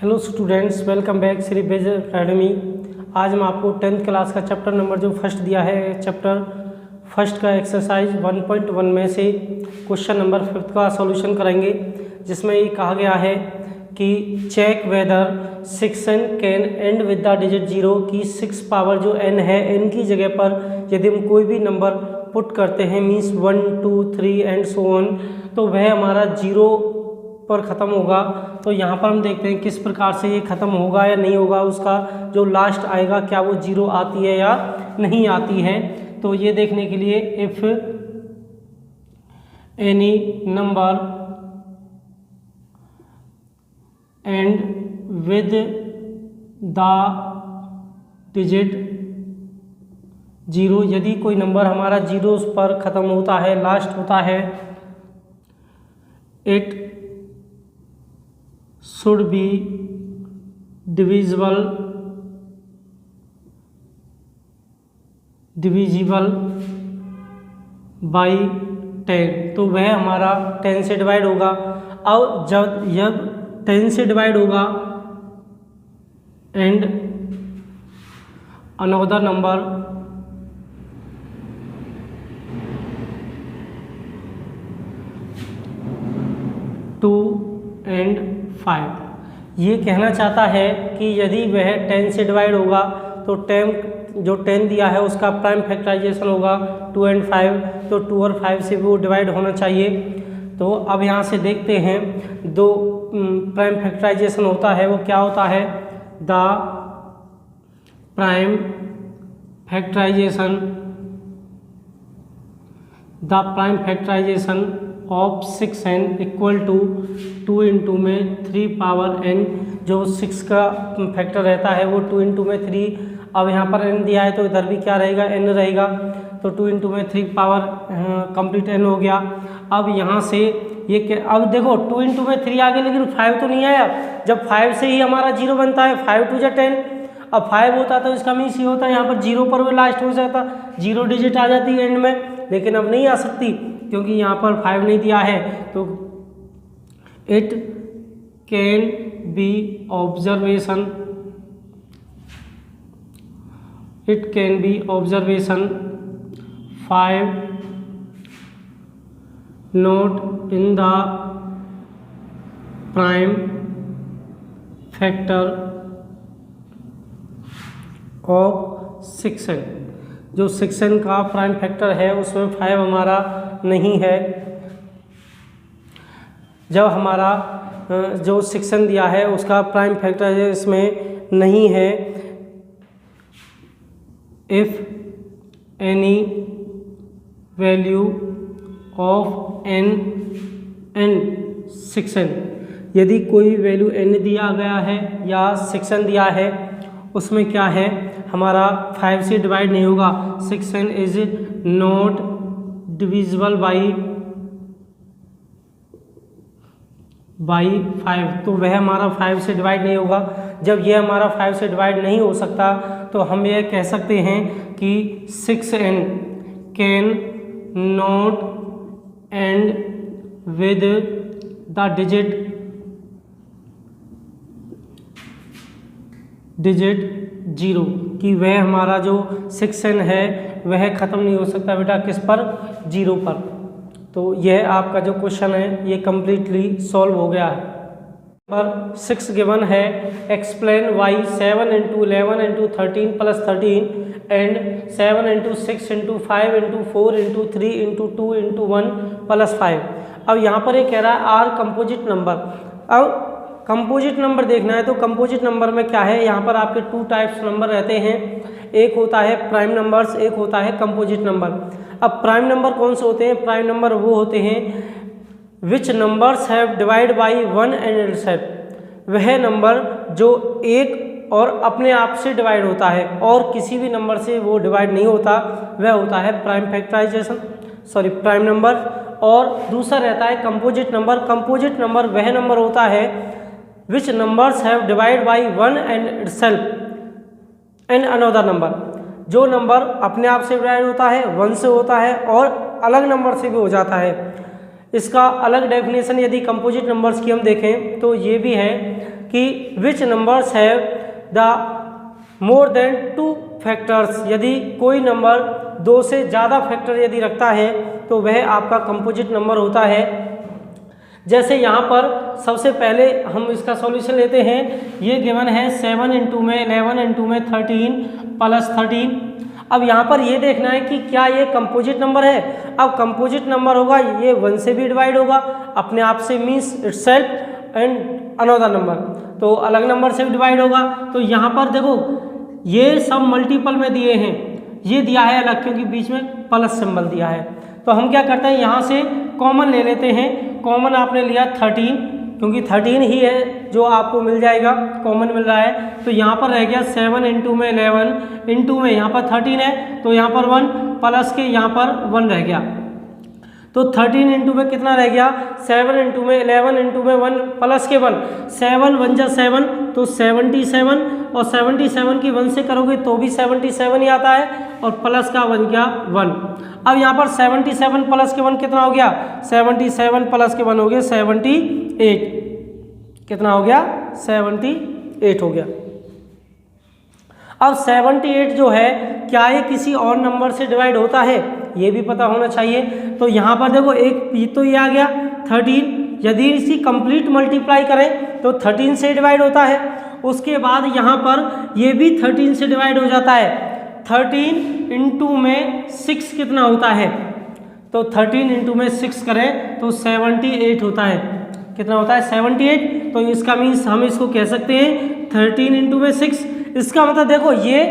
Hello students, welcome back Shri बेज academy. आज मैं आपको 10th क्लास का चैप्टर नंबर जो फर्स्ट दिया है, चैप्टर फर्स्ट का एक्सरसाइज 1.1 में से क्वेश्चन नंबर 5 का सॉल्यूशन करेंगे, जिसमें ये कहा गया है कि check whether 6n can end with the digit 0 की 6 पावर जो n है, n की जगह पर यदि हम कोई भी नंबर पुट करते हैं मीन्स 1 2 3 एंड सो ऑन, तो वह हमारा 0 पर ख़त्म होगा। तो यहाँ पर हम देखते हैं किस प्रकार से ये ख़त्म होगा या नहीं होगा, उसका जो लास्ट आएगा क्या वो 0 आती है या नहीं आती है। तो ये देखने के लिए if any number and with the digit 0, यदि कोई नंबर हमारा 0 पर ख़त्म होता है, लास्ट होता है, it should be divisible by 10, तो वह हमारा 10 से डिवाइड होगा। अब जब 10 से डिवाइड होगा and another number two and 5, ये कहना चाहता है कि यदि वह 10 से डिवाइड होगा तो 10 दिया है उसका प्राइम फैक्टराइजेशन होगा 2 एंड 5, तो 2 और 5 से भी वो डिवाइड होना चाहिए। तो अब यहाँ से देखते हैं दो प्राइम फैक्टराइजेशन होता है, वो क्या होता है, the prime factorisation of 6n equal to 2 into में 3 पावर n, जो 6 का फैक्टर रहता है वो 2 इंटू में 3। अब यहाँ पर n दिया है तो इधर भी क्या रहेगा, n रहेगा, तो 2 इंटू में 3 पावर कंप्लीट n हो गया। अब यहाँ से ये अब देखो 2 इंटू में 3 आ गया, लेकिन 5 तो नहीं आया। जब 5 से ही हमारा 0 बनता है, 5 2 जा 10, अब 5 होता तो इसका मीन्स ये होता है यहाँ पर 0 पर वो लास्ट हो जाता, 0 डिजिट आ जाती है एंड में, लेकिन अब नहीं आ सकती क्योंकि यहाँ पर 5 नहीं दिया है। तो it can be observation 5 not in the prime factor of 6n, जो 6n का प्राइम फैक्टर है उसमें 5 हमारा नहीं है। जब हमारा जो 6n दिया है उसका प्राइम फैक्टर इसमें नहीं है। If any value of n and 6n, यदि कोई वैल्यू n दिया गया है या 6n दिया है, उसमें क्या है हमारा 5 से डिवाइड नहीं होगा। 6n is not divisible by 5, तो वह हमारा 5 से डिवाइड नहीं होगा। जब यह हमारा 5 से डिवाइड नहीं हो सकता तो हम यह कह सकते हैं कि 6n can not and with the digit 0, कि वह हमारा जो 6n है वह ख़त्म नहीं हो सकता बेटा किस पर, 0 पर। तो यह आपका जो क्वेश्चन है ये कम्प्लीटली सॉल्व हो गया है। नंबर 6 गिवन है, explain why 7 into 11 into 13 plus 13 and 7 into 6 into 5 into 4 into 3 into 2 into 1 plus 5। अब यहाँ पर ये कह रहा है आर कंपोजिट नंबर। अब कंपोजिट नंबर देखना है तो कंपोजिट नंबर में क्या है, यहाँ पर आपके 2 टाइप्स नंबर रहते हैं, एक होता है प्राइम नंबर्स, एक होता है कंपोजिट नंबर। अब प्राइम नंबर कौन से होते हैं, प्राइम नंबर वो होते हैं विच numbers have divide by 1 and itself, वह नंबर जो एक और अपने आप से डिवाइड होता है और किसी भी नंबर से वो डिवाइड नहीं होता, वह होता है प्राइम नंबर। और दूसरा रहता है कंपोजिट नंबर। कंपोजिट नंबर वह नंबर होता है विच numbers have divide by 1 and itself and another number, जो नंबर अपने आप से डिवाइड होता है, 1 से होता है और अलग नंबर से भी हो जाता है। इसका अलग डेफिनेशन यदि कंपोजिट नंबर्स की हम देखें तो ये भी है कि विच numbers have the more than 2 factors, यदि कोई नंबर 2 से ज़्यादा फैक्टर यदि रखता है तो वह आपका कंपोजिट नंबर होता है। जैसे यहाँ पर सबसे पहले हम इसका सॉल्यूशन लेते हैं। ये गिवन है 7 इंटू में 11 इंटू में 13 प्लस 13। अब यहाँ पर ये देखना है कि क्या ये कंपोजिट नंबर है। अब कंपोजिट नंबर होगा ये 1 से भी डिवाइड होगा अपने आप से, means itself and another number, तो अलग नंबर से भी डिवाइड होगा। तो यहाँ पर देखो ये सब मल्टीपल में दिए हैं, ये दिया है अलग क्योंकि बीच में प्लस सिंबल दिया है। तो हम क्या करते हैं यहाँ से कॉमन ले लेते हैं। कॉमन आपने लिया 13 क्योंकि 13 ही है जो आपको मिल जाएगा, कॉमन मिल रहा है। तो यहाँ पर रह गया 7 इंटू में 11 इंटू में यहाँ पर 13 है तो यहाँ पर 1 प्लस के यहाँ पर 1 रह गया। तो 13 इंटू में कितना रह गया 7 इंटू में 11 इंटू में 1 प्लस के 1, 7 1 जा 7 तो 77, और 77 की 1 से करोगे तो भी 77 ही आता है, और प्लस का 1 क्या 1। अब यहाँ पर 77 प्लस के 1 कितना हो गया 77 प्लस के 1 हो गया 78, कितना हो गया 78 हो गया। अब 78 जो है क्या ये किसी और नंबर से डिवाइड होता है, ये भी पता होना चाहिए। तो यहाँ पर देखो एक तो ये आ गया 13, यदि इसी कंप्लीट मल्टीप्लाई करें तो 13 से डिवाइड होता है। उसके बाद यहाँ पर ये भी 13 से डिवाइड हो जाता है। 13 इंटू में 6 कितना होता है, तो 13 इंटू में 6 करें तो 78 होता है। कितना होता है 78। तो इसका मीन्स हम इसको कह सकते हैं 13 इंटू में 6। इसका मतलब देखो ये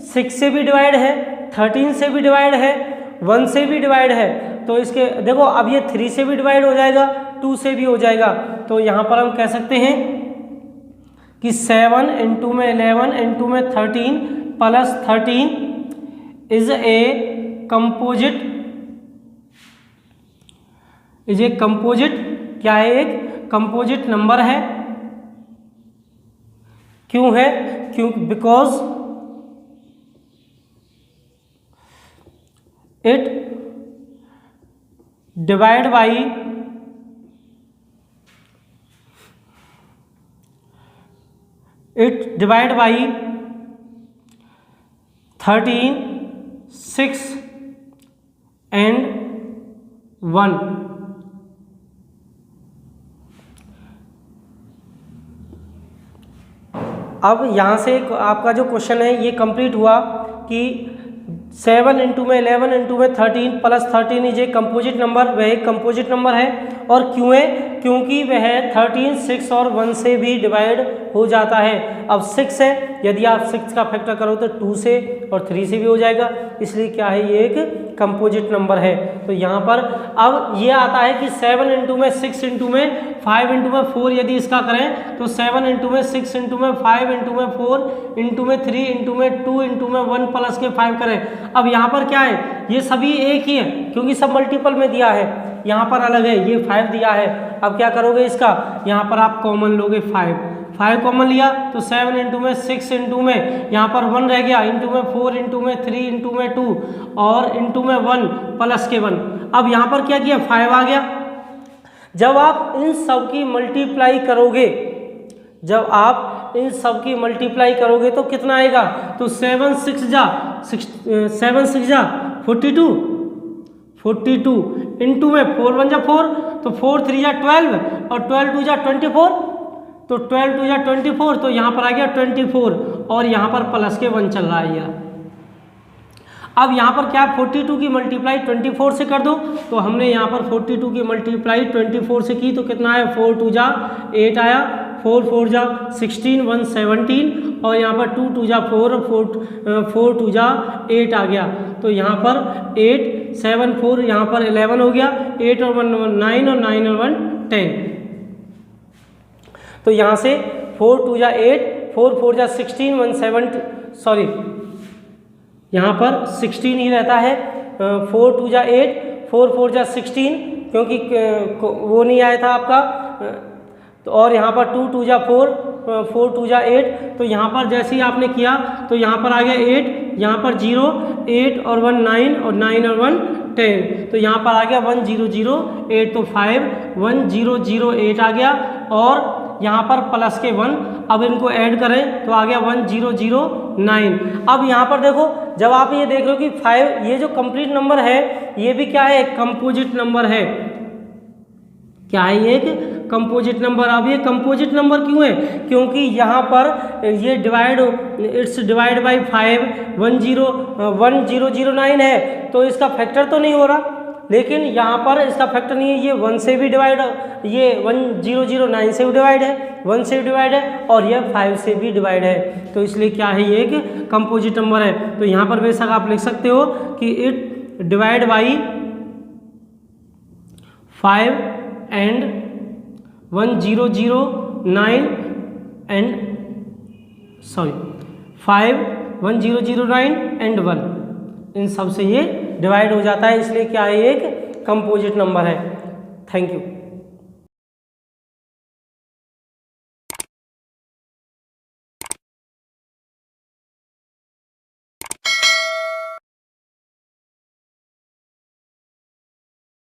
6 से भी डिवाइड है, 13 से भी डिवाइड है, 1 से भी डिवाइड है। तो इसके देखो अब ये 3 से भी डिवाइड हो जाएगा, 2 से भी हो जाएगा। तो यहाँ पर हम कह सकते हैं कि 7 इंटू में 11 इंटू में 13 प्लस 13 इज ए कंपोजिट, क्या है एक कंपोजिट नंबर है। क्यों है, क्योंकि because it divide by it divide by 13, 6 and 1। अब यहाँ से आपका जो क्वेश्चन है ये कंप्लीट हुआ कि 7 इंटू में 11 इंटू में 13 plus 13 is a composite number, वह एक कंपोजिट नंबर है। और क्यों है, क्योंकि वह 13, 6 और 1 से भी डिवाइड हो जाता है। अब 6 है, यदि आप 6 का फैक्टर करो तो 2 से और 3 से भी हो जाएगा, इसलिए क्या है ये एक कंपोजिट नंबर है। तो यहाँ पर अब ये आता है कि 7 इंटू में 6 इंटू में 5 इंटू में 4 यदि इसका करें तो 7 इंटू में 6 इंटू में 5 इंटू में 4 इंटू में 3 इंटू में 2 इंटू में 1 प्लस के 5 करें। अब यहाँ पर क्या है, ये सभी एक ही है क्योंकि सब मल्टीपल में दिया है, यहाँ पर अलग है, ये 5 दिया है। अब क्या करोगे इसका, यहाँ पर आप कॉमन लोगे 5 कॉमन लिया तो 7 इंटू में 6 इंटू में यहाँ पर 1 रह गया, इंटू में 4 इंटू में 3 इंटू में 2 और इंटू में 1 प्लस के 1। अब यहाँ पर क्या किया 5 आ गया। जब आप इन सब की मल्टीप्लाई करोगे, जब आप इन सब की मल्टीप्लाई करोगे तो कितना आएगा, तो 7 6 जा 42 इंटू में 4 1 जा 4 तो 4 3 जा 12 और 12 2 जा 24 तो 12 2 जा 24 तो यहाँ पर आ गया 24 और यहाँ पर प्लस के 1 चल रहा है यह। अब यहाँ पर क्या 42 की मल्टीप्लाई 24 से कर दो, तो हमने यहाँ पर 42 की मल्टीप्लाई 24 से की तो कितना आया 4 2 जा 8 आया, 4 4 जा 16 1 17 और यहाँ पर 2 2 जा 4 4 2 जा 8 आ गया। तो यहाँ पर 8 7 4 यहाँ पर 11 हो गया, 8 और 1 9 और 9 और 1 10। तो यहाँ से 4 2 जा 8 4 4 जा 16 1 7 सॉरी यहाँ पर 16 ही रहता है, 4 2 जा 8 4 4 जा 16 क्योंकि वो नहीं आया था आपका, तो और यहाँ पर 2 2 जा 4 4 2 जा 8। तो यहाँ पर जैसे ही आपने किया तो यहाँ पर आ गया 8, यहाँ पर 0 8 और 1 9 और 9 और 1 10। तो यहाँ पर आ गया 1 0 0 8 तो 5 1 0 0 8 आ गया और यहाँ पर प्लस के 1, अब इनको ऐड करें तो आ गया 1009। अब यहाँ पर देखो जब आप ये देख रहे हो कि 5, ये जो कंप्लीट नंबर है ये भी क्या है, कंपोजिट नंबर है। क्या है ये, एक कंपोजिट नंबर। अब ये कंपोजिट नंबर क्यों है, क्योंकि यहाँ पर ये इट्स डिवाइड बाई 5 1009 है, तो इसका फैक्टर तो नहीं हो रहा। लेकिन यहाँ पर इसका फैक्टर नहीं है, ये 1 से भी डिवाइड, ये 1009 से भी डिवाइड है, 1 से भी डिवाइड है, और ये 5 से भी डिवाइड है। तो इसलिए क्या है, ये एक कंपोजिट नंबर है। तो यहाँ पर बेशक आप लिख सकते हो कि it divide by 5 and 1009 and 5 1009 and 1, इन सब से ये डिवाइड हो जाता है, इसलिए क्या है, एक कंपोजिट नंबर है। Thank you.